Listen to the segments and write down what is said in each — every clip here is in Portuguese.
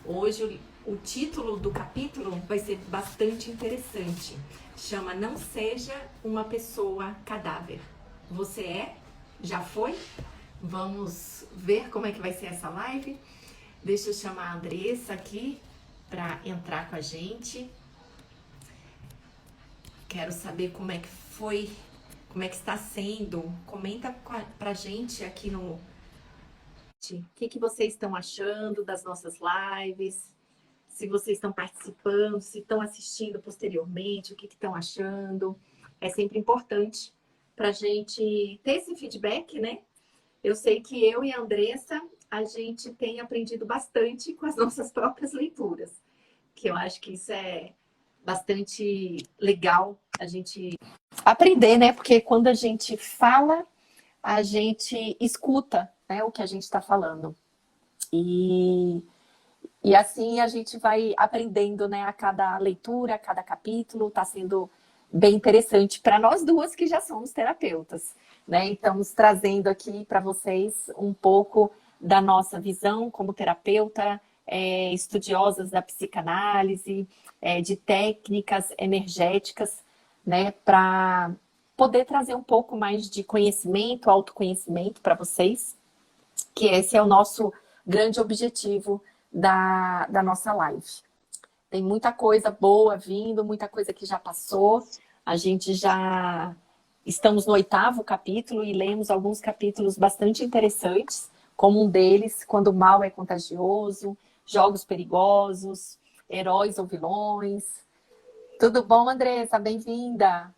Hoje o título do capítulo vai ser bastante interessante. Chama Não Seja uma Pessoa Cadáver. Você é? Já foi? Vamos ver como é que vai ser essa live. Deixa eu chamar a Andressa aqui para entrar com a gente. Quero saber como é que foi, como é que está sendo. Comenta pra gente aqui no... O que vocês estão achando das nossas lives? Se vocês estão participando, se estão assistindo posteriormente, o que estão achando. É sempre importante para a gente ter esse feedback, né? Eu sei que eu e a Andressa, a gente tem aprendido bastante com as nossas próprias leituras, que eu acho que isso é bastante legal a gente aprender, né? Porque quando a gente fala, a gente escuta, né, o que a gente está falando. E assim a gente vai aprendendo, né, a cada leitura, a cada capítulo, está sendo bem interessante para nós duas que já somos terapeutas, né? Estamos trazendo aqui para vocês um pouco da nossa visão como terapeuta, estudiosas da psicanálise, de técnicas energéticas, né, para poder trazer um pouco mais de conhecimento, autoconhecimento para vocês, que esse é o nosso grande objetivo da nossa live. Tem muita coisa boa vindo, muita coisa que já passou. A gente já estamos no 8º capítulo e lemos alguns capítulos bastante interessantes, como um deles, Quando o Mal é Contagioso, Jogos Perigosos, Heróis ou Vilões. Tudo bom, Andressa? Bem-vinda!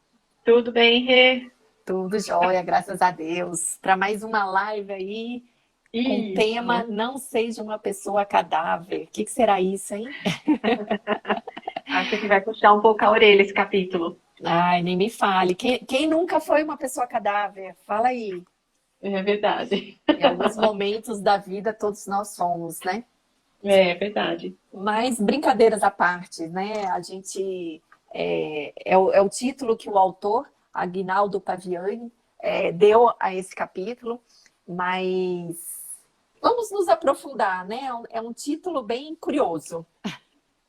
Tudo bem, Rê? Tudo jóia, graças a Deus. Para mais uma live aí, com o tema Isso. Não Seja uma Pessoa Cadáver. O que será isso, hein? Acho que vai puxar um pouco a orelha esse capítulo. Ai, nem me fale. Quem nunca foi uma pessoa cadáver? Fala aí. É verdade. Em alguns momentos da vida, todos nós somos, né? É verdade. Mas brincadeiras à parte, né? A gente... É o título que o autor, Aguinaldo Paviani, deu a esse capítulo, mas vamos nos aprofundar, né? É um título bem curioso.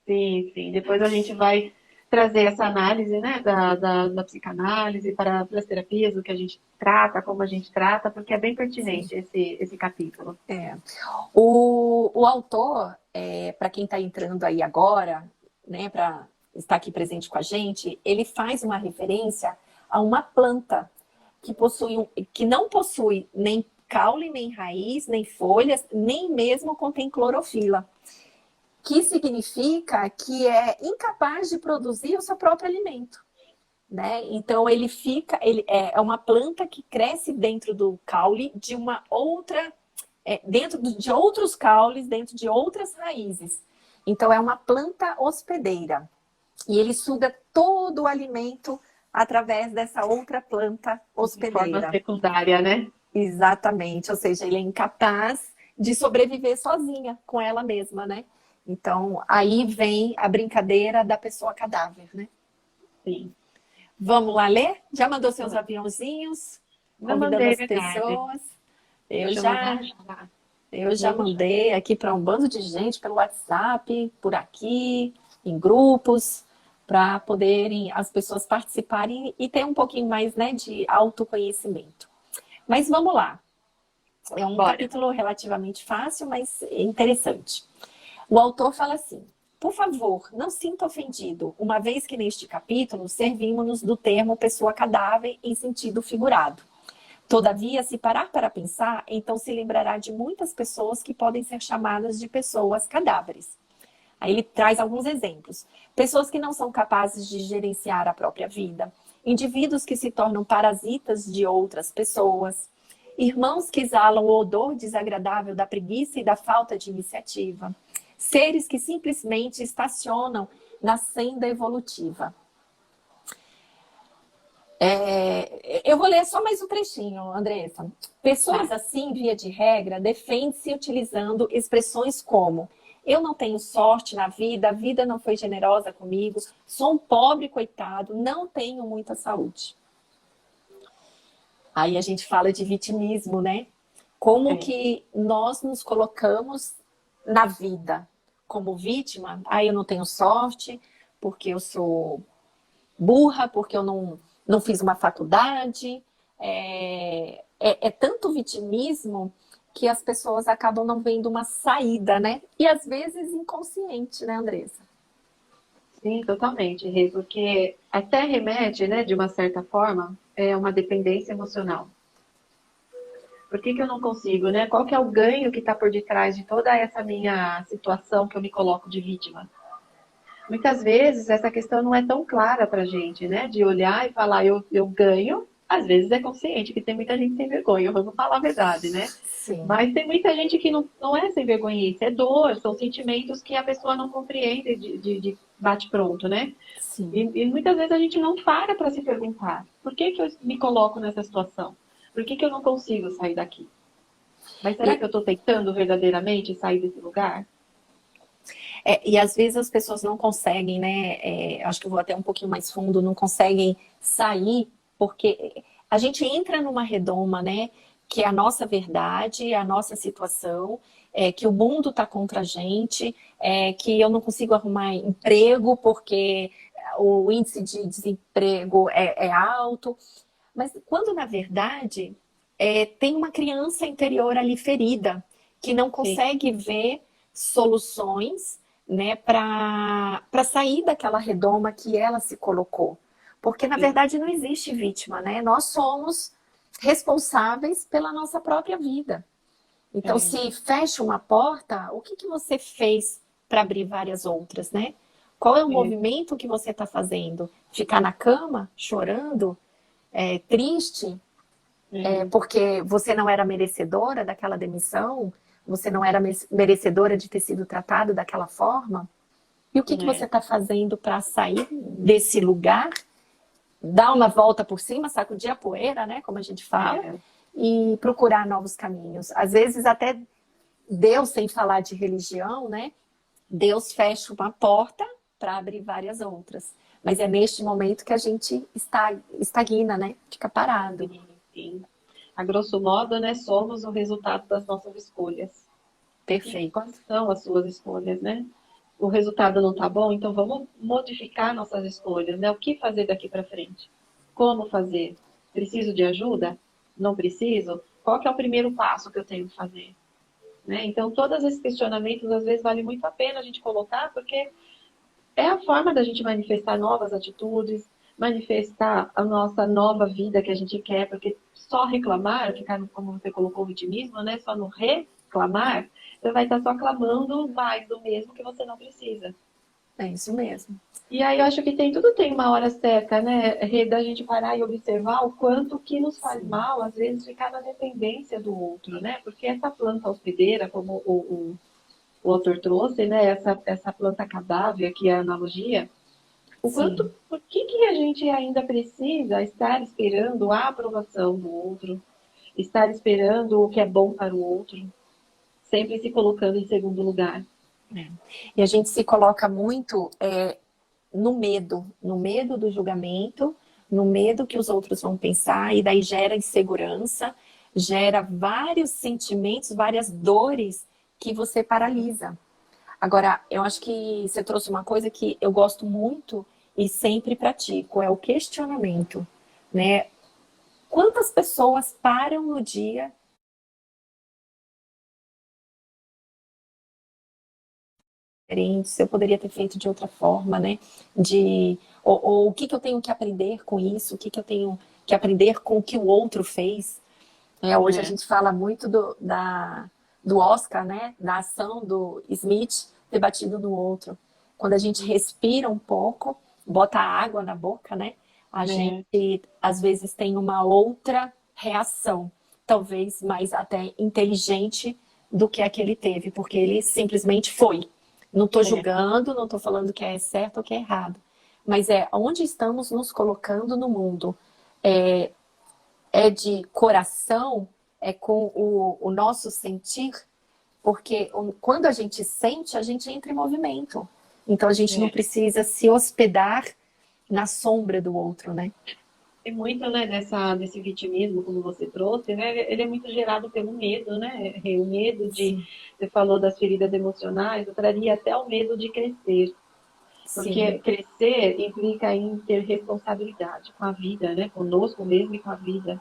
Sim, sim. Depois a gente vai trazer essa análise, né, da psicanálise para as terapias, o que a gente trata, como a gente trata, porque é bem Sim. pertinente esse capítulo. O autor, para quem está entrando aí agora, né, para estar aqui presente com a gente, ele faz uma referência a uma planta que não possui nem caule, nem raiz, nem folhas, nem mesmo contém clorofila, que significa que é incapaz de produzir o seu próprio alimento. Né? Então ele é uma planta que cresce dentro do caule de uma outra, dentro de outros caules, dentro de outras raízes. Então é uma planta hospedeira e ele suga todo o alimento através dessa outra planta De forma hospedeira. secundária, né? Exatamente, ou seja, ele é incapaz de sobreviver sozinha com ela mesma, né? Então aí vem a brincadeira da pessoa cadáver, né? Sim. Vamos lá ler? Já mandou seus aviãozinhos? Não Convidando mandei, as verdade. pessoas? Eu Deixa eu já, mandar já. eu já Vamos lá. mandei aqui para um bando de gente pelo WhatsApp, por aqui, em grupos, para poderem as pessoas participarem e ter um pouquinho mais, né, de autoconhecimento. Mas vamos lá. É um Bora. capítulo relativamente fácil, mas interessante. O autor fala assim: por favor, não sinta ofendido, uma vez que neste capítulo servimos-nos do termo pessoa cadáver em sentido figurado. Todavia, se parar para pensar, então se lembrará de muitas pessoas que podem ser chamadas de pessoas cadáveres. Aí ele traz alguns exemplos. Pessoas que não são capazes de gerenciar a própria vida, indivíduos que se tornam parasitas de outras pessoas, irmãos que exalam o odor desagradável da preguiça e da falta de iniciativa, seres que simplesmente estacionam na senda evolutiva. Eu vou ler só mais um trechinho, Andressa. Pessoas Tá. assim, via de regra, defendem-se utilizando expressões como: eu não tenho sorte na vida, a vida não foi generosa comigo, sou um pobre coitado, não tenho muita saúde. Aí a gente fala de vitimismo, né? Como É. que nós nos colocamos na vida, como vítima, eu não tenho sorte, porque eu sou burra, porque eu não fiz uma faculdade. É tanto vitimismo que as pessoas acabam não vendo uma saída, né? E às vezes inconsciente, né, Andressa? Sim, totalmente, Rê, porque até remete, né, de uma certa forma, é uma dependência emocional. Por que que eu não consigo, né? Qual que é o ganho que está por detrás de toda essa minha situação que eu me coloco de vítima? Muitas vezes essa questão não é tão clara para a gente, né? De olhar e falar, eu ganho, às vezes é consciente, que tem muita gente sem vergonha, vamos falar a verdade, né? Sim, Mas tem muita gente que não é sem vergonhice, é dor, são sentimentos que a pessoa não compreende de bate-pronto, né? sim. E muitas vezes a gente não para se perguntar, por que que eu me coloco nessa situação? Por que que eu não consigo sair daqui? Mas será E, que eu estou tentando verdadeiramente sair desse lugar? e às vezes as pessoas não conseguem, né? Acho que eu vou até um pouquinho mais fundo, não conseguem sair, porque a gente entra numa redoma, né? Que é a nossa verdade, a nossa situação, que o mundo está contra a gente, que eu não consigo arrumar emprego porque o índice de desemprego é alto. Mas quando, na verdade, tem uma criança interior ali ferida, que não Sim, consegue ver soluções, né, para sair daquela redoma que ela se colocou. Porque, na sim. verdade, não existe vítima, né? Nós somos responsáveis pela nossa própria vida. Então, É, se fecha uma porta, o que você fez para abrir várias outras, né? Qual é o é, movimento que você está fazendo? Ficar na cama, chorando, triste, é, porque você não era merecedora daquela demissão, você não era merecedora de ter sido tratado daquela forma. E o que você é, está fazendo para sair desse lugar, dar uma volta por cima, sacudir a poeira, né, como a gente fala, é. e procurar novos caminhos. Às vezes até Deus, sem falar de religião, né, Deus fecha uma porta para abrir várias outras. Mas é neste momento que a gente estagna, né? Fica parado. Sim, sim. A grosso modo, né, somos o resultado das nossas escolhas. Quais Perfeito. são as suas escolhas, né? O resultado não está bom, então vamos modificar nossas escolhas, né? O que fazer daqui para frente? Como fazer? Preciso de ajuda? Não preciso? Qual que é o primeiro passo que eu tenho que fazer? Né? Então, todos esses questionamentos, às vezes, vale muito a pena a gente colocar, porque é a forma da gente manifestar novas atitudes, manifestar a nossa nova vida que a gente quer, porque só reclamar, ficar, como você colocou, o vitimismo, né? Só no reclamar, você vai estar só clamando mais do mesmo que você não precisa. É isso mesmo. E aí eu acho que tudo tem uma hora certa, né? Da gente parar e observar o quanto que nos faz Sim. mal, às vezes, ficar na dependência do outro, né? Porque essa planta hospedeira, como o autor trouxe, né? Essa planta cadáver, que é a analogia, o quanto, Sim. por que que a gente ainda precisa estar esperando a aprovação do outro, estar esperando o que é bom para o outro, sempre se colocando em segundo lugar? É. E a gente se coloca muito no medo do julgamento, no medo que os outros vão pensar, e daí gera insegurança, gera vários sentimentos, várias dores que você paralisa. Agora, eu acho que você trouxe uma coisa que eu gosto muito e sempre pratico, é o questionamento, né? Quantas pessoas param no dia diferentes, eu poderia ter feito de outra forma, né? Ou o que, que eu tenho que aprender com isso, o que, que eu tenho que aprender com o que o outro fez. Hoje a É, gente fala muito do Oscar, né? Da ação do Smith ter batido no outro. Quando a gente respira um pouco, bota água na boca, né? A é, gente às vezes tem uma outra reação, talvez mais até inteligente do que a que ele teve, porque ele simplesmente foi. Não estou é, julgando, não estou falando que é certo ou que é errado, mas é onde estamos nos colocando no mundo. É, é de coração, é com o nosso sentir, porque quando a gente sente, a gente entra em movimento. Então a gente não é. precisa se hospedar na sombra do outro, né? E muito, né, desse vitimismo, como você trouxe, né, ele é muito gerado pelo medo, né? O medo de, Sim, você falou das feridas emocionais, eu traria até o medo de crescer. Porque sim, crescer implica em ter responsabilidade com a vida, né? Conosco mesmo e com a vida.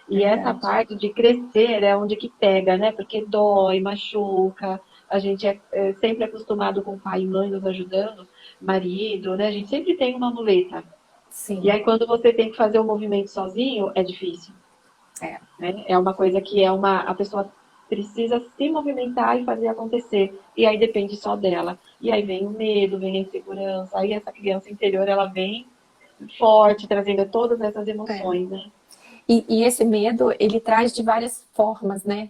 E essa verdade. parte de crescer é onde que pega, né? Porque dói, machuca. A gente é sempre acostumado com pai e mãe nos ajudando, marido, né? A gente sempre tem uma muleta. E Sim, aí, quando você tem que fazer o movimento sozinho, é difícil, é. né? É uma coisa que a pessoa precisa se movimentar e fazer acontecer. E aí depende só dela. E aí vem o medo, vem a insegurança. Aí essa criança interior, ela vem forte, trazendo todas essas É. emoções, né? E esse medo, ele traz de várias formas, né?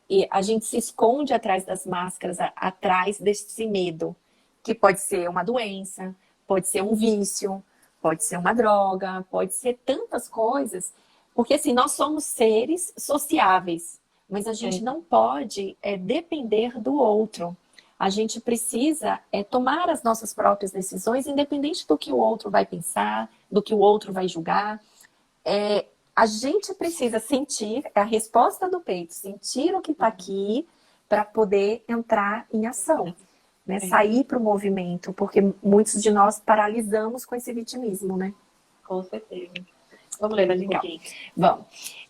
E a gente se esconde atrás das máscaras, atrás desse medo, que pode ser uma doença, pode ser um vício, pode ser uma droga, pode ser tantas coisas, porque assim, nós somos seres sociáveis, mas a gente É, não pode depender do outro. A gente precisa tomar as nossas próprias decisões, independente do que o outro vai pensar, do que o outro vai julgar. É, a gente precisa sentir a resposta do peito, sentir o que está aqui para poder entrar em ação, né? é, Sair para o movimento, porque muitos de nós paralisamos com esse vitimismo, né? com certeza. Vamos ler mais um Legal. pouquinho. Vamos.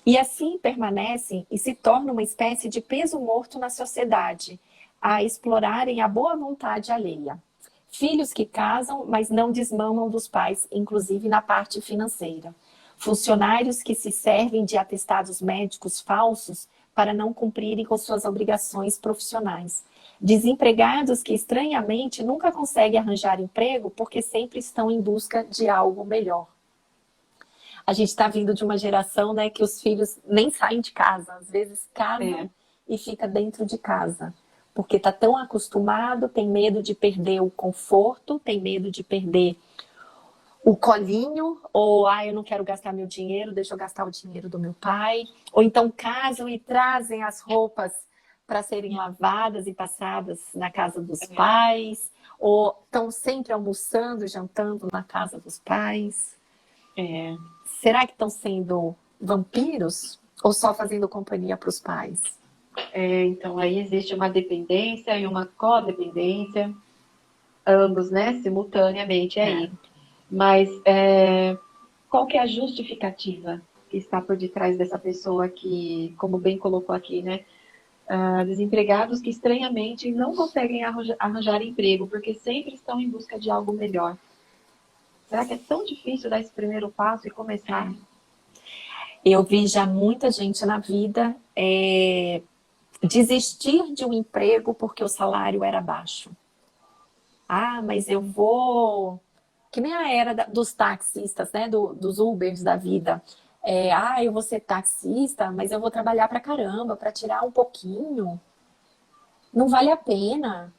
E assim permanecem e se tornam uma espécie de peso morto na sociedade, a explorarem a boa vontade alheia. Filhos que casam, mas não desmamam dos pais, inclusive na parte financeira. Funcionários que se servem de atestados médicos falsos para não cumprirem com suas obrigações profissionais. Desempregados que, estranhamente, nunca conseguem arranjar emprego porque sempre estão em busca de algo melhor. A gente está vindo de uma geração, né, que os filhos nem saem de casa, às vezes casam É, e fica dentro de casa, porque está tão acostumado, tem medo de perder o conforto, tem medo de perder o colinho, ou eu não quero gastar meu dinheiro, deixa eu gastar o dinheiro do meu pai, ou então casam e trazem as roupas para serem lavadas e passadas na casa dos pais, ou estão sempre almoçando, jantando na casa dos pais. é, Será que estão sendo vampiros ou só fazendo companhia para os pais? então aí existe uma dependência e uma codependência, ambos, né, simultaneamente É. aí. Mas qual que é a justificativa que está por detrás dessa pessoa que, como bem colocou aqui, né? Desempregados que estranhamente não conseguem arranjar emprego, porque sempre estão em busca de algo melhor. Será que é tão difícil dar esse primeiro passo e começar? Eu vi já muita gente na vida desistir de um emprego porque o salário era baixo. Mas eu vou. Que nem a era dos taxistas, né? Dos Ubers da vida. Eu vou ser taxista, mas eu vou trabalhar pra caramba, pra tirar um pouquinho. Não vale a pena.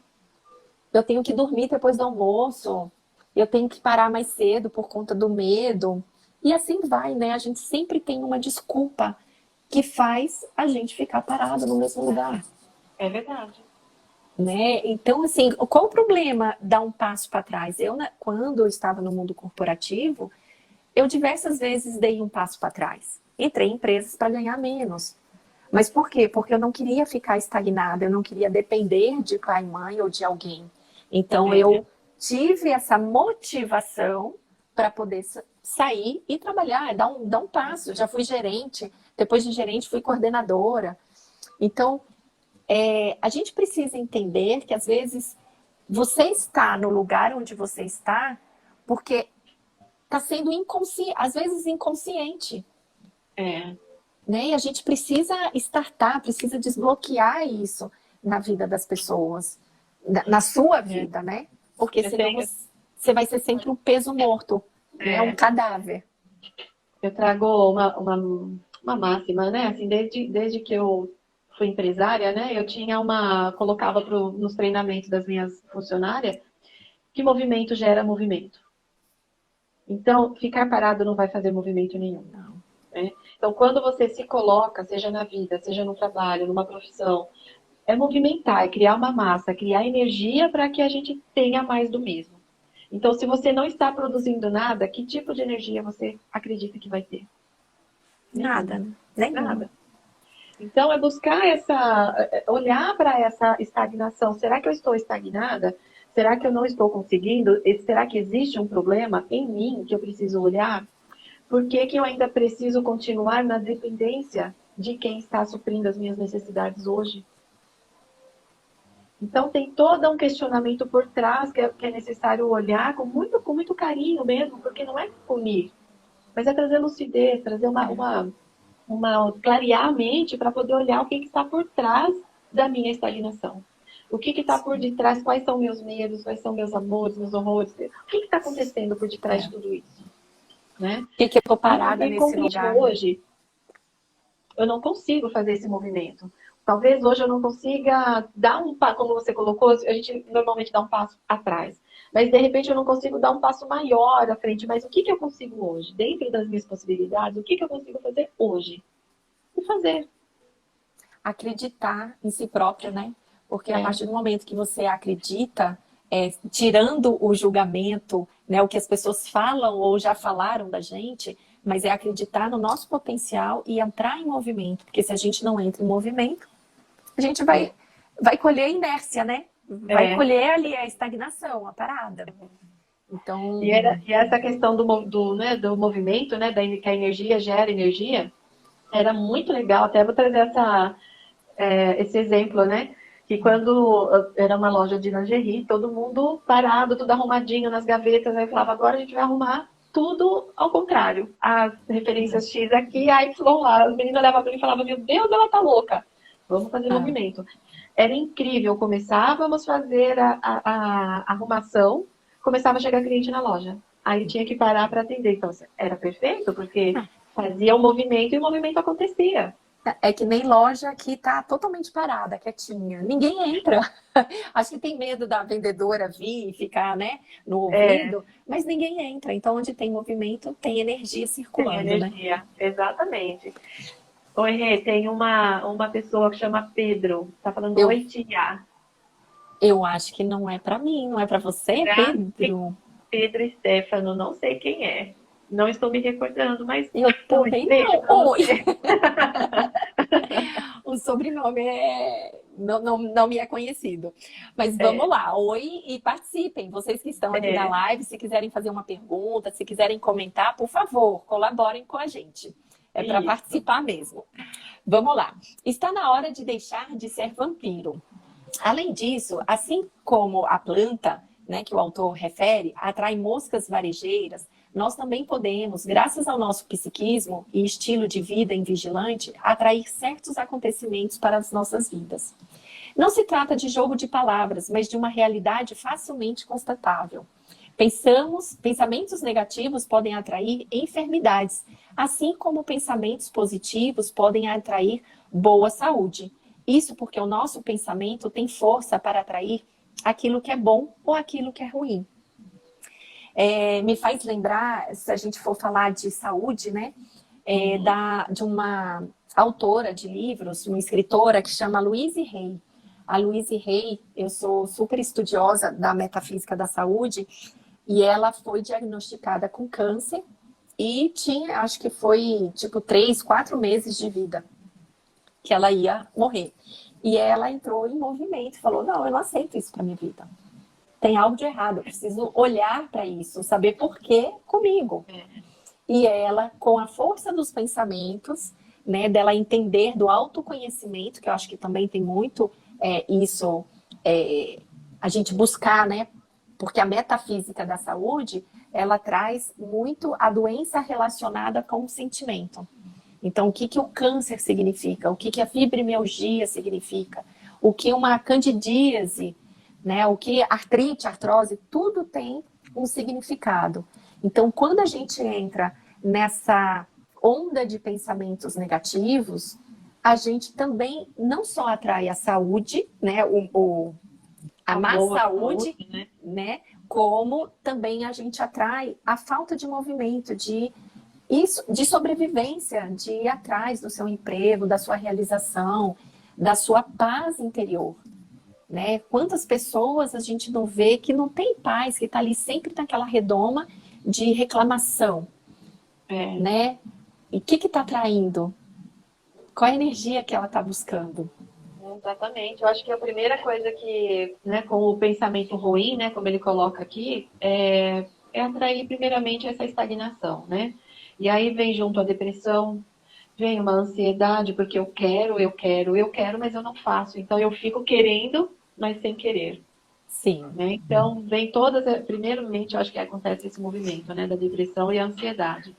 Eu tenho que dormir depois do almoço, eu tenho que parar mais cedo por conta do medo. E assim vai, né? A gente sempre tem uma desculpa que faz a gente ficar parado no mesmo lugar, É verdade. né? Então, assim, qual o problema dar um passo para trás? Quando eu estava no mundo corporativo, eu diversas vezes dei um passo para trás. Entrei em empresas para ganhar menos. Mas por quê? Porque eu não queria ficar estagnada, eu não queria depender de pai e mãe ou de alguém. Então É, eu tive essa motivação para poder sair e trabalhar, dar um passo. Eu já fui gerente, depois de gerente fui coordenadora. Então a gente precisa entender que às vezes você está no lugar onde você está porque está sendo inconsciente, às vezes inconsciente, é. né? E a gente precisa startar, precisa desbloquear isso na vida das pessoas, na sua É. vida, né? Porque Eu, senão tenho, você vai ser sempre um peso morto, né? Um é, cadáver. eu trago uma máxima, né? Assim, desde que eu fui empresária, né? Eu tinha colocava nos treinamentos das minhas funcionárias que movimento gera movimento. Então, ficar parado não vai fazer movimento nenhum. Não. Né? Então, quando você se coloca, seja na vida, seja no trabalho, numa profissão, é movimentar, é criar uma massa, criar energia para que a gente tenha mais do mesmo. Então, se você não está produzindo nada, que tipo de energia você acredita que vai ter? Nada, né? Nenhum. Nada. Então, é buscar olhar para essa estagnação. Será que eu estou estagnada? Será que eu não estou conseguindo? Será que existe um problema em mim que eu preciso olhar? Por que que eu ainda preciso continuar na dependência de quem está suprindo as minhas necessidades hoje? Então, tem todo um questionamento por trás que é necessário olhar com muito carinho mesmo, porque não é punir, mas é trazer lucidez, trazer clarear a mente para poder olhar o que está por trás da minha estagnação. O que está por detrás, quais são meus medos, quais são meus amores, meus horrores, o que está acontecendo por detrás de tudo isso? Né? Por que eu tô parada nesse Concreto lugar? hoje, eu não consigo fazer esse movimento. Talvez hoje eu não consiga dar um passo, como você colocou, a gente normalmente dá um passo atrás. Mas, de repente, eu não consigo dar um passo maior à frente. Mas o que eu consigo hoje? Dentro das minhas possibilidades, o que eu consigo fazer hoje? E fazer. Acreditar em si própria, né? Porque a É. partir do momento que você acredita, tirando o julgamento, né, o que as pessoas falam ou já falaram da gente, mas é acreditar no nosso potencial e entrar em movimento. Porque se a gente não entra em movimento, a gente vai colher a inércia, né? Vai colher ali a estagnação, a parada. Então... E essa questão do movimento, né, que a energia gera energia, era muito legal. Até vou trazer esse exemplo, né? Que quando era uma loja de lingerie, todo mundo parado, tudo arrumadinho nas gavetas, aí eu falava, agora a gente vai arrumar tudo ao contrário. As referências X aqui, a Y lá. As meninas olhavam para mim e falavam, meu Deus, ela tá louca. Vamos fazer movimento. Era incrível. Começávamos a fazer a arrumação, começava a chegar cliente na loja. Aí tinha que parar para atender. Então, era perfeito, porque fazia o movimento e o movimento acontecia. É que nem loja que tá totalmente parada, quietinha. Ninguém entra. Acho que tem medo da vendedora vir e ficar, né, no ouvido, mas ninguém entra. Então, onde tem movimento, tem energia circulando, tem energia, né? Exatamente. Oi, Rê, tem uma pessoa que chama Pedro. Tá falando oi, tia. Eu acho que não é para mim, não é para você, Pedro? Pedro Stefano, não sei quem é. Não estou me recordando, mas eu também não. Oi. O sobrenome não me é conhecido. Mas vamos lá, oi e participem. Vocês que estão aqui na live, se quiserem fazer uma pergunta, se quiserem comentar, por favor, colaborem com a gente. É para participar mesmo. Vamos lá. Está na hora de deixar de ser vampiro. Além disso, assim como a planta, né, que o autor refere, atrai moscas varejeiras, nós também podemos, graças ao nosso psiquismo e estilo de vida invigilante, atrair certos acontecimentos para as nossas vidas. Não se trata de jogo de palavras, mas de uma realidade facilmente constatável. Pensamentos negativos podem atrair enfermidades, assim como pensamentos positivos podem atrair boa saúde. Isso porque o nosso pensamento tem força para atrair aquilo que é bom ou aquilo que é ruim. Me faz lembrar, se a gente for falar de saúde, né, de uma autora de livros, uma escritora que chama Louise Hay. A Louise Hay, eu sou super estudiosa da metafísica da saúde, e ela foi diagnosticada com câncer e tinha, acho que foi tipo 3, 4 meses de vida que ela ia morrer. E ela entrou em movimento, falou, não, eu não aceito isso para minha vida. Tem algo de errado, eu preciso olhar para isso, saber por que comigo. E ela, com a força dos pensamentos, né, dela entender do autoconhecimento, que eu acho que também tem muito isso, a gente buscar, né, porque a metafísica da saúde, ela traz muito a doença relacionada com o sentimento. Então, o que o câncer significa? O que a fibromialgia significa? O que uma candidíase, né? O que artrite, artrose, tudo tem um significado. Então, quando a gente entra nessa onda de pensamentos negativos, a gente também não só atrai a saúde, né? A má saúde, né? Como também a gente atrai a falta de movimento, de sobrevivência, de ir atrás do seu emprego, da sua realização, da sua paz interior. né? Quantas pessoas a gente não vê que não tem paz, que está ali sempre naquela redoma de reclamação, É, né? E o que está traindo? Qual a energia que ela está buscando? exatamente. Eu acho que a primeira coisa que, né, com o pensamento ruim, né, como ele coloca aqui, é atrair primeiramente essa estagnação, né? E aí vem junto a depressão, vem uma ansiedade, porque eu quero, mas eu não faço. Então eu fico querendo, mas sem querer. Sim, Né? Então, vem todas, primeiramente, eu acho que acontece esse movimento, né, da depressão e a ansiedade.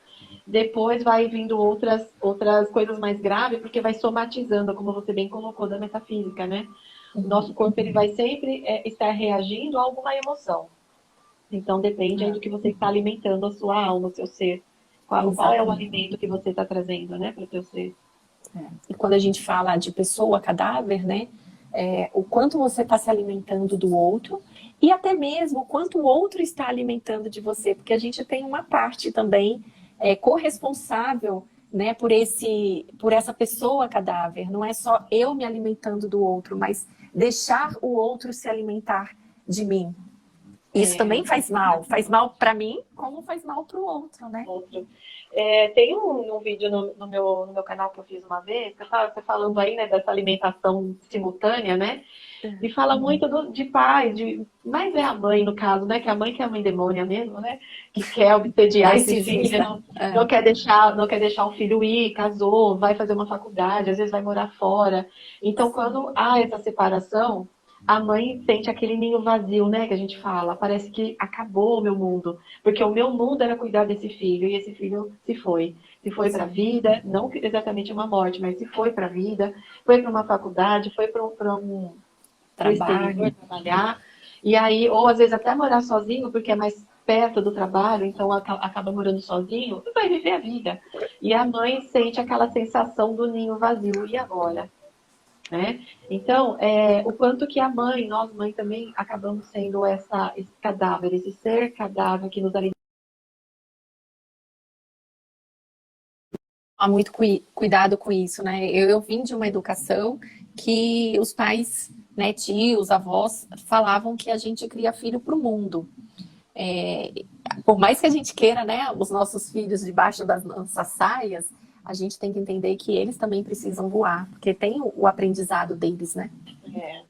Depois vai vindo outras coisas mais graves, porque vai somatizando, como você bem colocou, da metafísica, né? O nosso corpo ele vai sempre estar reagindo a alguma emoção. Então, depende aí do que você está alimentando a sua alma, o seu ser. Qual é o exatamente. alimento que você está trazendo, né, para o seu ser? E quando a gente fala de pessoa cadáver, né? O quanto você está se alimentando do outro e até mesmo o quanto o outro está alimentando de você, porque a gente tem uma parte também corresponsável, né, por essa pessoa cadáver. Não é só eu me alimentando do outro, mas deixar o outro se alimentar de mim. Isso É, também faz mal para mim, como faz mal para o outro, né? outro. Tem um vídeo no meu canal que eu fiz uma vez, que eu estava falando aí, né, dessa alimentação simultânea, né? E fala muito de pai, mas é a mãe, no caso, né? Que é a mãe demônia mesmo, né? Que quer obsediar esse filho, Narcisista. não quer deixar o filho ir, casou, vai fazer uma faculdade, às vezes vai morar fora. Então, quando há essa separação, a mãe sente aquele ninho vazio, né? Que a gente fala. Parece que acabou o meu mundo. Porque o meu mundo era cuidar desse filho, e esse filho se foi. Se foi para a vida, não exatamente uma morte, mas se foi para a vida, foi para uma faculdade, foi para o exterior Trabalho. trabalhar, e aí, ou às vezes até morar sozinho, porque é mais perto do trabalho, então acaba morando sozinho, e vai viver a vida. E a mãe sente aquela sensação do ninho vazio, e agora? Né? Então, o quanto que a mãe, nós mãe também, acabamos sendo esse cadáver, esse ser cadáver que nos alimenta. Há muito cuidado com isso, né? Eu vim de uma educação que os pais, né, tios, avós, falavam que a gente cria filho para o mundo. É, por mais que a gente queira, né, os nossos filhos debaixo das nossas saias, a gente tem que entender que eles também precisam voar, porque tem o aprendizado deles, né? É,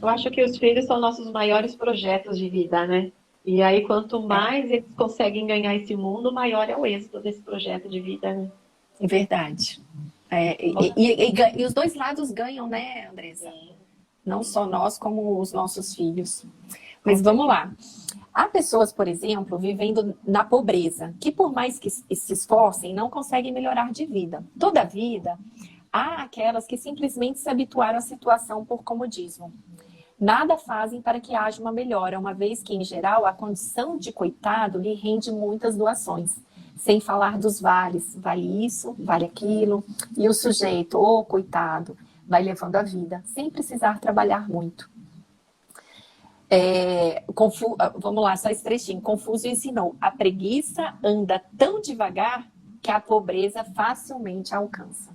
eu acho que os filhos são nossos maiores projetos de vida, né? E aí, quanto É, mais eles conseguem ganhar esse mundo, maior é o êxito desse projeto de vida, né? verdade. E os dois lados ganham, né, Andressa? Sim, Não só nós, como os nossos filhos. com Mas vamos certeza. lá. Há pessoas, por exemplo, vivendo na pobreza, que por mais que se esforcem, não conseguem melhorar de vida. Toda vida, há aquelas que simplesmente se habituaram à situação por comodismo. Nada fazem para que haja uma melhora, uma vez que, em geral, a condição de coitado lhe rende muitas doações. Sem falar dos vales, vale isso, vale aquilo, e o sujeito, ô coitado, vai levando a vida, sem precisar trabalhar muito. Vamos lá, só esse trechinho. Confúcio ensinou: a preguiça anda tão devagar que a pobreza facilmente alcança.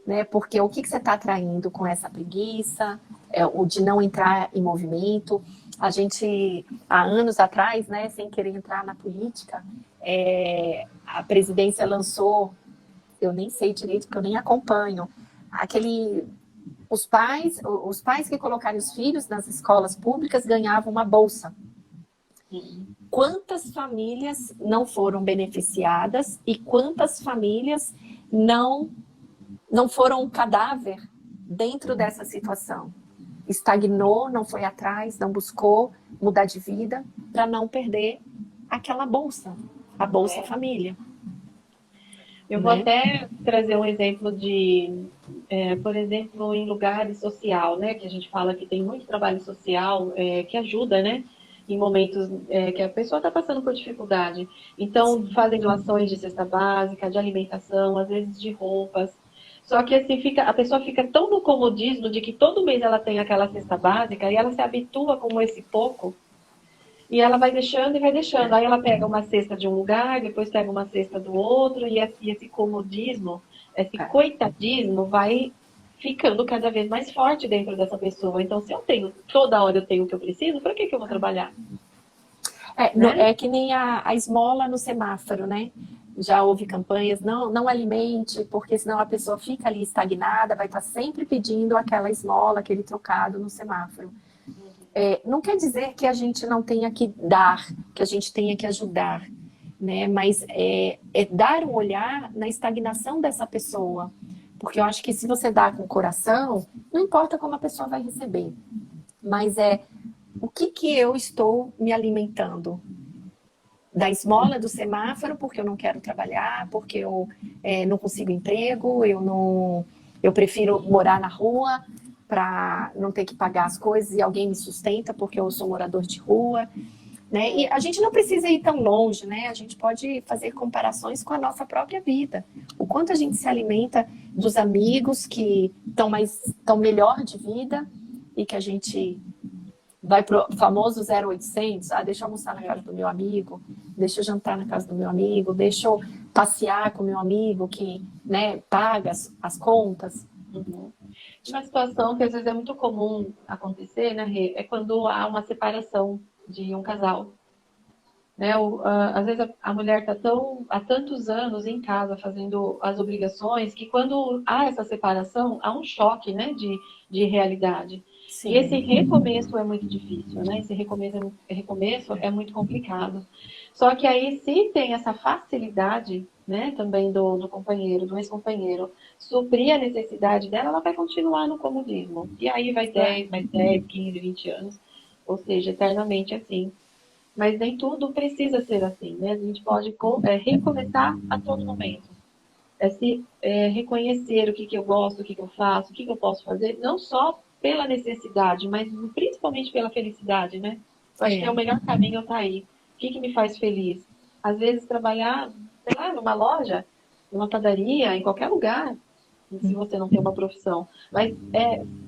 Né? Porque o que você está atraindo com essa preguiça, o de não entrar em movimento. A gente, há anos atrás, né, sem querer entrar na política, a presidência lançou, eu nem sei direito, porque eu nem acompanho, aquele os pais que colocarem os filhos nas escolas públicas ganhavam uma bolsa. Sim. Quantas famílias não foram beneficiadas e quantas famílias não não foram um cadáver dentro dessa situação? Estagnou, não foi atrás, não buscou mudar de vida para não perder aquela bolsa, a Bolsa Família, Eu vou né? até trazer um exemplo por exemplo, em lugares social, né? Que a gente fala que tem muito trabalho social que ajuda, né? Em momentos que a pessoa está passando por dificuldade. Então, Sim. fazem doações de cesta básica, de alimentação, às vezes de roupas. Só que assim, a pessoa fica tão no comodismo de que todo mês ela tem aquela cesta básica e ela se habitua com esse pouco e ela vai deixando e vai deixando. Aí ela pega uma cesta de um lugar, depois pega uma cesta do outro, e esse comodismo, esse É, coitadismo vai ficando cada vez mais forte dentro dessa pessoa. Então, se eu tenho, toda hora eu tenho o que eu preciso, para que eu vou trabalhar? Né? É que nem a esmola no semáforo, né? Já houve campanhas, não alimente, porque senão a pessoa fica ali estagnada, vai estar sempre pedindo aquela esmola, aquele trocado no semáforo. Não quer dizer que a gente não tenha que dar, que a gente tenha que ajudar, né? Mas é dar um olhar na estagnação dessa pessoa. Porque eu acho que se você dá com o coração, não importa como a pessoa vai receber, mas o que eu estou me alimentando? Da esmola do semáforo, porque eu não quero trabalhar, porque eu não consigo emprego, eu prefiro morar na rua para não ter que pagar as coisas e alguém me sustenta porque eu sou morador de rua, né? E a gente não precisa ir tão longe, né? A gente pode fazer comparações com a nossa própria vida. O quanto a gente se alimenta dos amigos que estão melhor de vida e que a gente vai pro famoso 0800, deixa eu almoçar na casa do meu amigo, deixa eu jantar na casa do meu amigo, deixa eu passear com o meu amigo que, né, paga as contas. Uhum. Uma situação que às vezes é muito comum acontecer, né, Rê, é quando há uma separação de um casal. Né? Às vezes a mulher está há tantos anos em casa fazendo as obrigações que quando há essa separação, há um choque, né, de realidade. Sim. E esse recomeço é muito difícil, né? Esse recomeço é muito complicado. Só que aí, se tem essa facilidade, né, também do companheiro, do ex-companheiro, suprir a necessidade dela, ela vai continuar no comodismo. E aí vai 10, mais 10, 15, 20 anos, ou seja, eternamente assim. Mas nem tudo precisa ser assim, né? A gente pode recomeçar a todo momento. Reconhecer o que eu gosto, o que eu faço, o que eu posso fazer, não só pela necessidade, mas principalmente pela felicidade, né? Eu acho que é o melhor caminho estar aí. O que me faz feliz? Às vezes trabalhar, sei lá, numa loja, numa padaria, em qualquer lugar, se você não tem uma profissão. Mas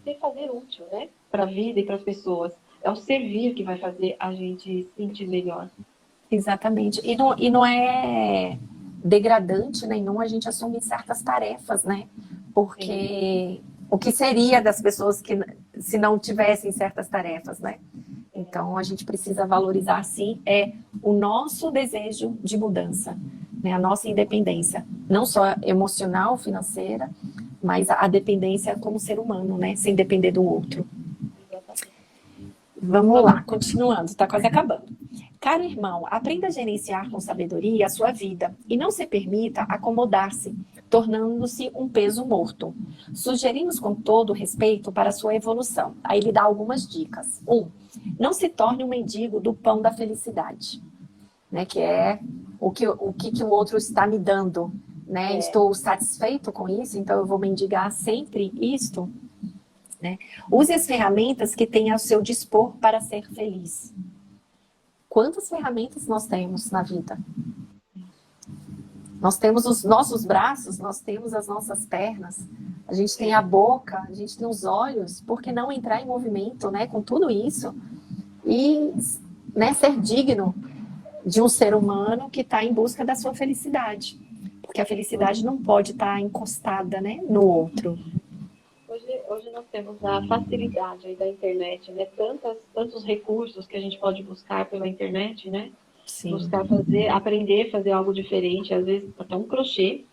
se fazer útil, né? Para a vida e para as pessoas. É o servir que vai fazer a gente se sentir melhor. Exatamente. E não é degradante nenhum a gente assumir certas tarefas, né? Porque o que seria das pessoas que se não tivessem certas tarefas, né? Então a gente precisa valorizar sim o nosso desejo de mudança, né? A nossa independência, não só emocional, financeira, mas a dependência como ser humano, né? Sem depender do outro. Vamos lá, continuando, está quase acabando. Caro irmão, aprenda a gerenciar com sabedoria a sua vida e não se permita acomodar-se, tornando-se um peso morto. Sugerimos com todo respeito para a sua evolução. Aí ele dá algumas dicas. 1. Não se torne um mendigo do pão da felicidade, né? Que é o que o outro está me dando, né? Estou satisfeito com isso, então eu vou mendigar sempre isto. Né? Use as ferramentas que tem ao seu dispor para ser feliz. Quantas ferramentas nós temos na vida? Nós temos os nossos braços, nós temos as nossas pernas, a gente tem a boca, a gente tem os olhos. Por que não entrar em movimento, né, com tudo isso e, né, ser digno de um ser humano que está em busca da sua felicidade? Porque a felicidade não pode estar encostada, né, no outro. Hoje nós temos a facilidade aí da internet, né? Tantos recursos que a gente pode buscar pela internet, né? Sim. Buscar aprender a fazer algo diferente, às vezes até um crochê.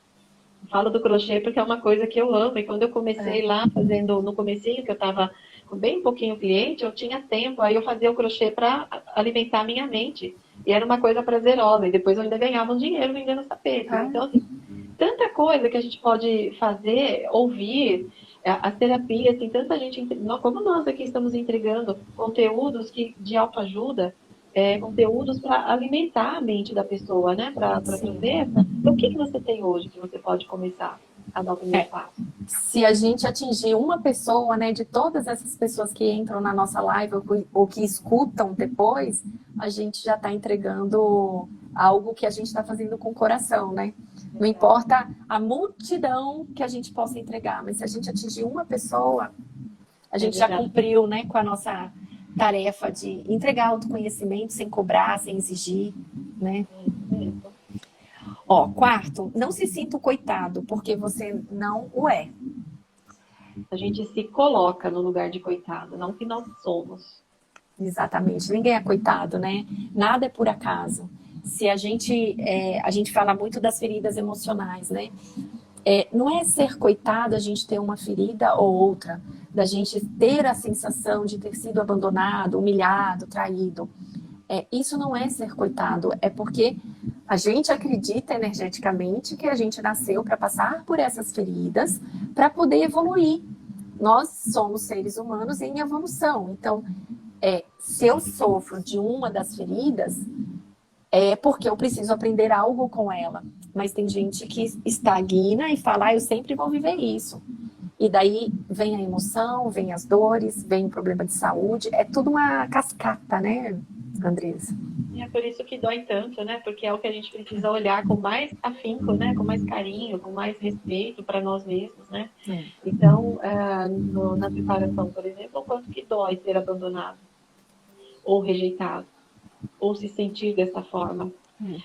Falo do crochê porque é uma coisa que eu amo. E quando eu comecei lá fazendo, no comecinho, que eu estava com bem pouquinho cliente, eu tinha tempo, aí eu fazia o crochê para alimentar a minha mente. E era uma coisa prazerosa. E depois eu ainda ganhava um dinheiro vendendo tapetes. Então, assim, tanta coisa que a gente pode fazer, ouvir. As terapias, tem tanta gente, como nós aqui estamos entregando conteúdos de autoajuda, conteúdos para alimentar a mente da pessoa, né? Para trazer. Então, o que você tem hoje que você pode começar a dar o primeiro passo? Se a gente atingir uma pessoa, né, de todas essas pessoas que entram na nossa live ou que escutam depois, a gente já está entregando algo que a gente está fazendo com o coração, né? Não importa a multidão que a gente possa entregar, mas se a gente atingir uma pessoa, a gente já cumpriu, né, com a nossa tarefa de entregar autoconhecimento sem cobrar, sem exigir, né? Ó, quarto, não se sinta o coitado, porque você não o é. A gente se coloca no lugar de coitado, não que nós somos. Exatamente, ninguém é coitado, né? Nada é por acaso. Se a gente fala muito das feridas emocionais, né? Não é ser coitado a gente ter uma ferida ou outra, da gente ter a sensação de ter sido abandonado, humilhado, traído. Isso não é ser coitado, é porque a gente acredita energeticamente que a gente nasceu para passar por essas feridas para poder evoluir. Nós somos seres humanos em evolução. Então, se eu sofro de uma das feridas, é porque eu preciso aprender algo com ela. Mas tem gente que estagna e fala, eu sempre vou viver isso. E daí vem a emoção, vem as dores, vem o problema de saúde. É tudo uma cascata, né, Andressa? E é por isso que dói tanto, né? Porque é o que a gente precisa olhar com mais afinco, né? Com mais carinho, com mais respeito para nós mesmos, né? Então, na preparação, por exemplo, o quanto que dói ser abandonado, ou rejeitado, ou se sentir dessa forma.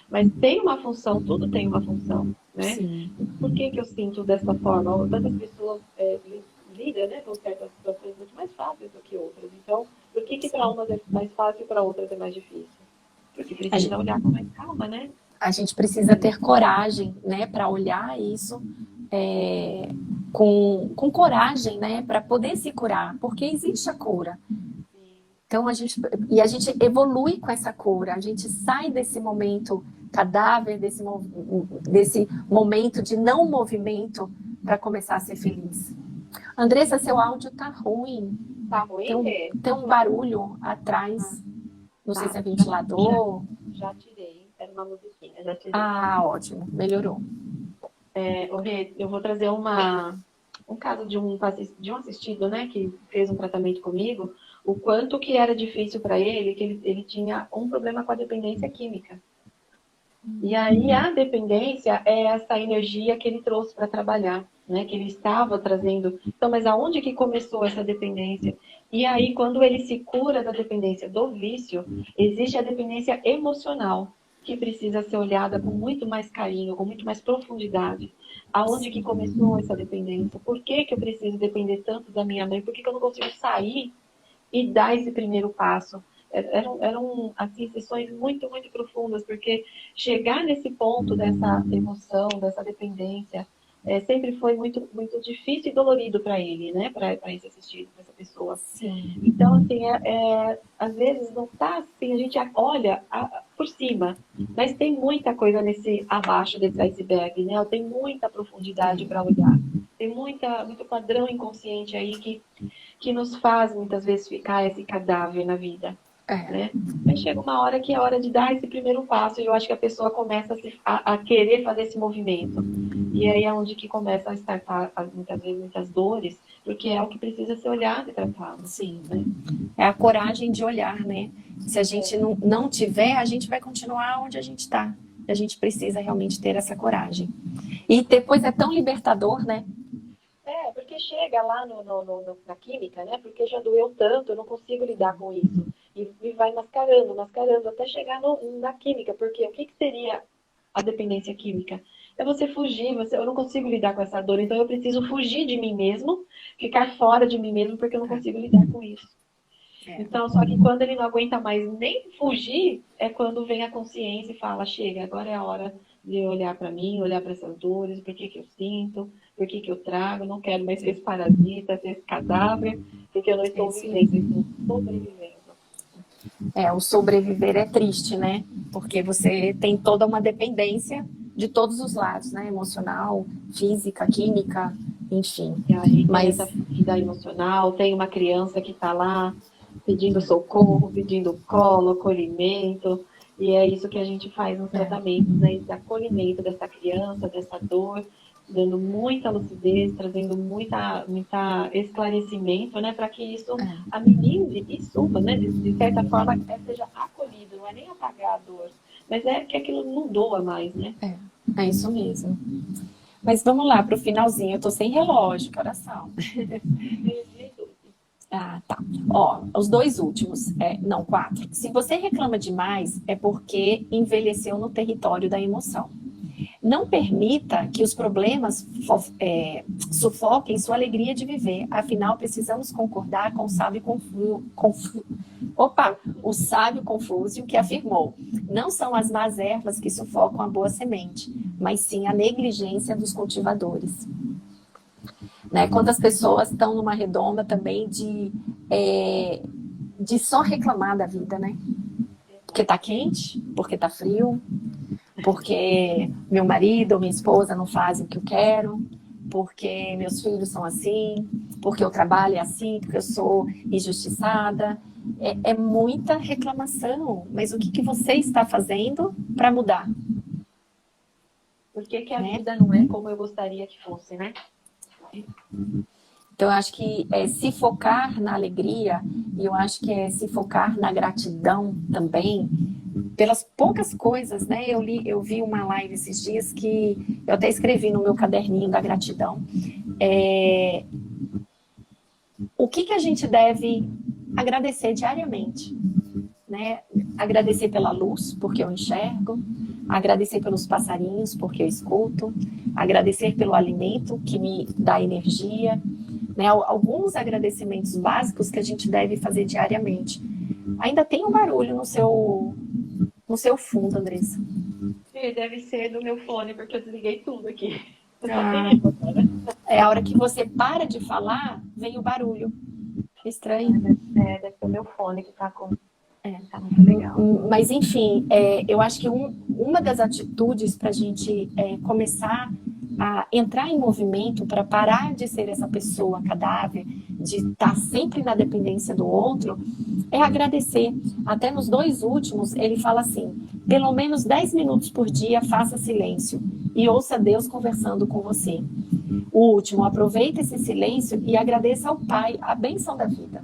Mas tem uma função, tudo tem uma função, né? Sim. Por que eu sinto dessa forma? Tantas pessoas lidam, né, com certas situações muito mais fáceis do que outras. Então, por que para umas é mais fácil e para outras é mais difícil? Porque precisa olhar com mais calma, né? A gente precisa ter coragem, né, para olhar isso com coragem, né, para poder se curar, porque existe a cura. Então a gente evolui com essa cura, a gente sai desse momento cadáver, desse momento de não movimento para começar a ser feliz. Andressa, seu áudio tá ruim. Tá ruim? Tem um barulho atrás. Não sei se é ventilador. Já tirei. Era uma musiquinha, já tirei. Ah, ótimo. Melhorou. Eu vou trazer um caso de um assistido, né, que fez um tratamento comigo, o quanto que era difícil para ele, que ele tinha um problema com a dependência química. E aí a dependência é essa energia que ele trouxe para trabalhar, né, que ele estava trazendo. Então, mas aonde que começou essa dependência? E aí, quando ele se cura da dependência do vício, existe a dependência emocional, que precisa ser olhada com muito mais carinho, com muito mais profundidade. Aonde que começou essa dependência? Por que que eu preciso depender tanto da minha mãe? Por que que eu não consigo sair e dar esse primeiro passo? Eram assim, sessões muito, muito profundas, porque chegar nesse ponto dessa emoção, dessa dependência, sempre foi muito, muito difícil e dolorido para ele, né? Para esse assistido, para essa pessoa. Sim. Então, assim, às vezes não tá assim, a gente olha por cima, mas tem muita coisa abaixo desse iceberg, né? Tem muita profundidade para olhar. Tem muito padrão inconsciente aí que nos faz, muitas vezes, ficar esse cadáver na vida. Né? Mas chega uma hora que é hora de dar esse primeiro passo e eu acho que a pessoa começa a querer fazer esse movimento. E aí é onde que começa a startar, muitas vezes, muitas dores, porque é o que precisa ser olhado e tratado. Sim, né? É a coragem de olhar, né? Se a gente não tiver, a gente vai continuar onde a gente está. A gente precisa realmente ter essa coragem. E depois é tão libertador, né? Porque chega lá na química, né? Porque já doeu tanto, eu não consigo lidar com isso. E vai mascarando, até chegar na química. Porque o que seria a dependência química? É você fugir, eu não consigo lidar com essa dor, então eu preciso fugir de mim mesmo, ficar fora de mim mesmo, porque eu não consigo lidar com isso. Então, só que quando ele não aguenta mais nem fugir, é quando vem a consciência e fala, chega, agora é a hora de olhar para mim, olhar para essas dores, por que eu sinto, por que eu trago, não quero mais ser esse parasita, ser esse cadáver, porque eu não estou vivendo, eu estou sobrevivendo. O sobreviver é triste, né? Porque você tem toda uma dependência de todos os lados, né? Emocional, física, química, enfim. E aí, mas essa vida emocional, tem uma criança que está lá pedindo socorro, pedindo colo, acolhimento, e é isso que a gente faz nos tratamentos, né? Esse acolhimento dessa criança, dessa dor, dando muita lucidez, trazendo muita esclarecimento, né? Para que isso amenize e suba, né? De certa forma, seja acolhido, não é nem apagar a dor, mas é que aquilo não doa mais, né? É isso mesmo. Mas vamos lá para o finalzinho. Eu tô sem relógio, que horas são? Ah, tá. Ó, os dois últimos. Não, 4. Se você reclama demais, é porque envelheceu no território da emoção. Não permita que os problemas sufoquem sua alegria de viver. Afinal, precisamos concordar com o sábio o sábio Confúcio, que afirmou: não são as más ervas que sufocam a boa semente, mas sim a negligência dos cultivadores. Né? Quantas pessoas estão numa redonda também de só reclamar da vida, né? Porque tá quente, porque tá frio, porque meu marido ou minha esposa não fazem o que eu quero, porque meus filhos são assim, porque o trabalho é assim, porque eu sou injustiçada. É muita reclamação, mas o que você está fazendo para mudar? Por que a vida não é como eu gostaria que fosse, né? Então, eu acho que se focar na alegria, e eu acho que se focar na gratidão também, pelas poucas coisas, né? Eu vi uma live esses dias que eu até escrevi no meu caderninho da gratidão. O que a gente deve agradecer diariamente? Né? Agradecer pela luz, porque eu enxergo, agradecer pelos passarinhos, porque eu escuto, agradecer pelo alimento que me dá energia, né? Alguns agradecimentos básicos que a gente deve fazer diariamente. Ainda tem um barulho no seu fundo, Andressa. Deve ser do meu fone, porque eu desliguei tudo aqui. É a hora que você para de falar, vem o barulho. Estranho. Deve ser o meu fone que tá com... Tá muito legal. Mas, enfim, eu acho que uma das atitudes para a gente começar a entrar em movimento, para parar de ser essa pessoa cadáver, de estar sempre na dependência do outro, é agradecer. Até nos 2 últimos, ele fala assim: pelo menos 10 minutos por dia faça silêncio e ouça Deus conversando com você. O último, aproveite esse silêncio e agradeça ao Pai a bênção da vida.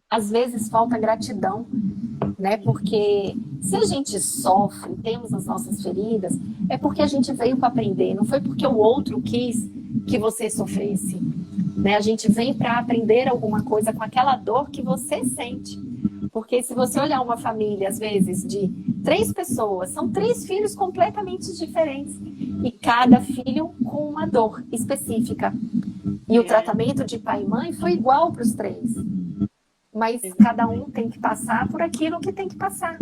Às vezes falta gratidão, né? Porque se a gente sofre, temos as nossas feridas, é porque a gente veio para aprender, não foi porque o outro quis que você sofresse, né? A gente vem para aprender alguma coisa com aquela dor que você sente. Porque se você olhar uma família, às vezes, de 3 pessoas, são 3 filhos completamente diferentes. E cada filho com uma dor específica. E o tratamento de pai e mãe foi igual para os 3. Mas cada um tem que passar por aquilo que tem que passar.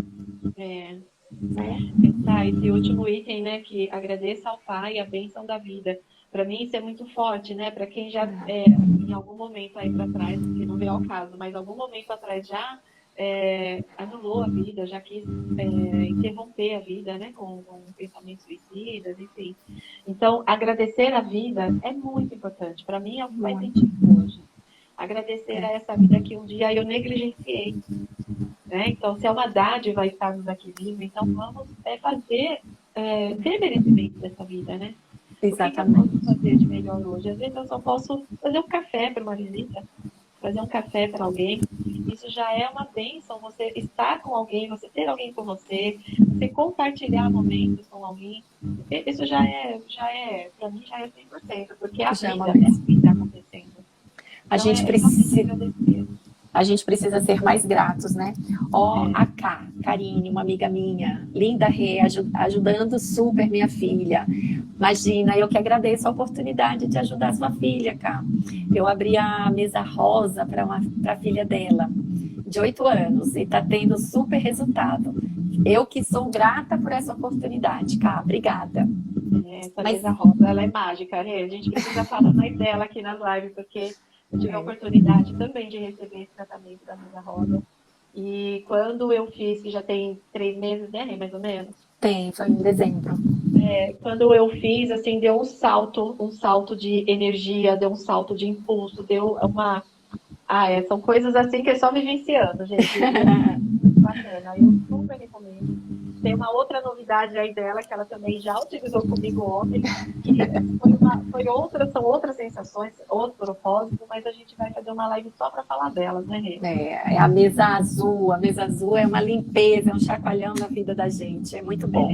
Esse último item, né, que agradeça ao Pai a bênção da vida. Para mim isso é muito forte, né? Para quem já, em algum momento aí para trás, que não veio ao caso, mas algum momento atrás já anulou a vida, já quis interromper a vida, né, com pensamentos suicidas, enfim. Então, agradecer a vida é muito importante. Para mim é o que faz sentido hoje. Agradecer a essa vida que um dia eu negligenciei. Né? Então, se é uma dádiva estarmos aqui vivos, então vamos ter merecimento dessa vida, né? Exatamente. O que eu posso fazer de melhor hoje? Às vezes eu só posso fazer um café para uma visita, fazer um café para alguém. Isso já é uma bênção, você estar com alguém, você ter alguém com você compartilhar momentos com alguém. Isso já é para mim, já é 100%, porque a vida é o que está acontecendo. A gente precisa ser mais gratos, né? A Karine, uma amiga minha, linda Rê, ajudando super minha filha. Imagina, eu que agradeço a oportunidade de ajudar sua filha, Cá. Eu abri a mesa rosa para a filha dela, de 8 anos, e tá tendo super resultado. Eu que sou grata por essa oportunidade, Cá. Obrigada. Essa mesa rosa, ela é mágica, Rê. A gente precisa falar mais dela aqui nas lives, porque eu tive a oportunidade também de receber esse tratamento da mesa rosa. E quando eu fiz, que já tem 3 meses, né, mais ou menos? Foi em dezembro. Quando eu fiz, assim, deu um salto de energia, deu um salto de impulso, deu uma... são coisas assim que é só vivenciando, gente. Bacana, eu super recomendo. Tem uma outra novidade aí dela, que ela também já utilizou comigo ontem, que são outras sensações, outro propósito, mas a gente vai fazer uma live só para falar delas, né, Rê? É a mesa azul. A mesa azul é uma limpeza, é um chacoalhão na vida da gente. É muito bom.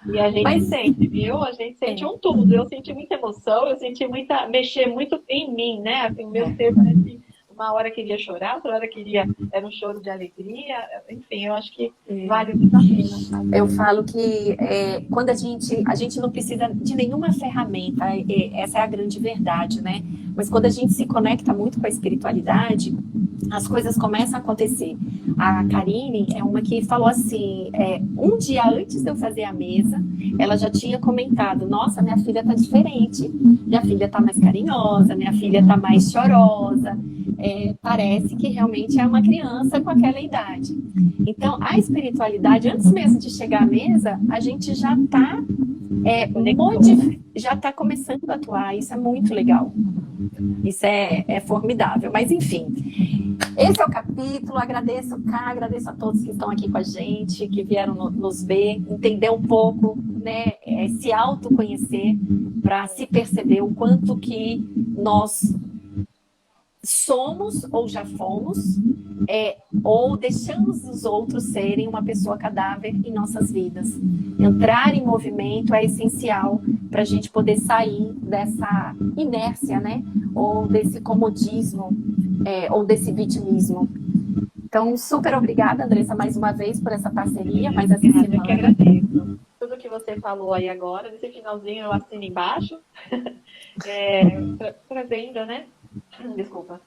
E a gente sente, viu? A gente sente um tudo. Eu senti muita emoção, eu senti mexer muito em mim, né? Assim, o meu ser parece... uma hora queria chorar, outra hora queria, era um choro de alegria, enfim, eu acho que vale muito a pena. Eu falo que quando a gente não precisa de nenhuma ferramenta, essa é a grande verdade, né? Mas quando a gente se conecta muito com a espiritualidade, as coisas começam a acontecer. A Karine é uma que falou assim, um dia antes de eu fazer a mesa, ela já tinha comentado, nossa, minha filha tá diferente, minha filha tá mais carinhosa, minha filha tá mais chorosa, parece que realmente é uma criança com aquela idade. Então, a espiritualidade, antes mesmo de chegar à mesa, a gente já está começando a atuar, isso é muito legal. Isso é formidável, mas enfim, esse é o capítulo. Agradeço, agradeço a todos que estão aqui com a gente, que vieram nos ver, entender um pouco, né, se autoconhecer, para se perceber o quanto que nós somos ou já fomos, ou deixamos os outros serem uma pessoa cadáver em nossas vidas. Entrar em movimento é essencial para a gente poder sair dessa inércia, né? Ou desse comodismo, ou desse vitimismo. Então, super obrigada, Andressa, mais uma vez por essa parceria, mais essa semana. Eu que agradeço. Tudo que você falou aí agora, nesse finalzinho eu assino embaixo, trazendo, né? Desculpa.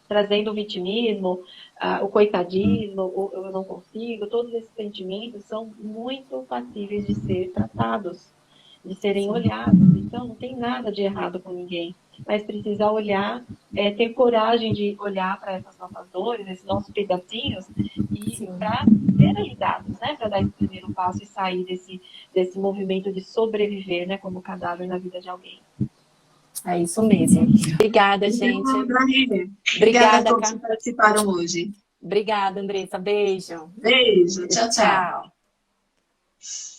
Trazendo o vitimismo, o coitadismo, o eu não consigo, todos esses sentimentos são muito passíveis de ser tratados, de serem olhados. Então, não tem nada de errado com ninguém, mas precisa olhar, ter coragem de olhar para essas nossas dores, esses nossos pedacinhos, e para ser ajudados, né? Para dar esse primeiro passo e sair desse movimento de sobreviver, né? Como cadáver na vida de alguém. É isso mesmo. Obrigada, gente. Obrigada a todos que participaram hoje. Obrigada, Andressa. Beijo. Beijo. Tchau, tchau. Tchau.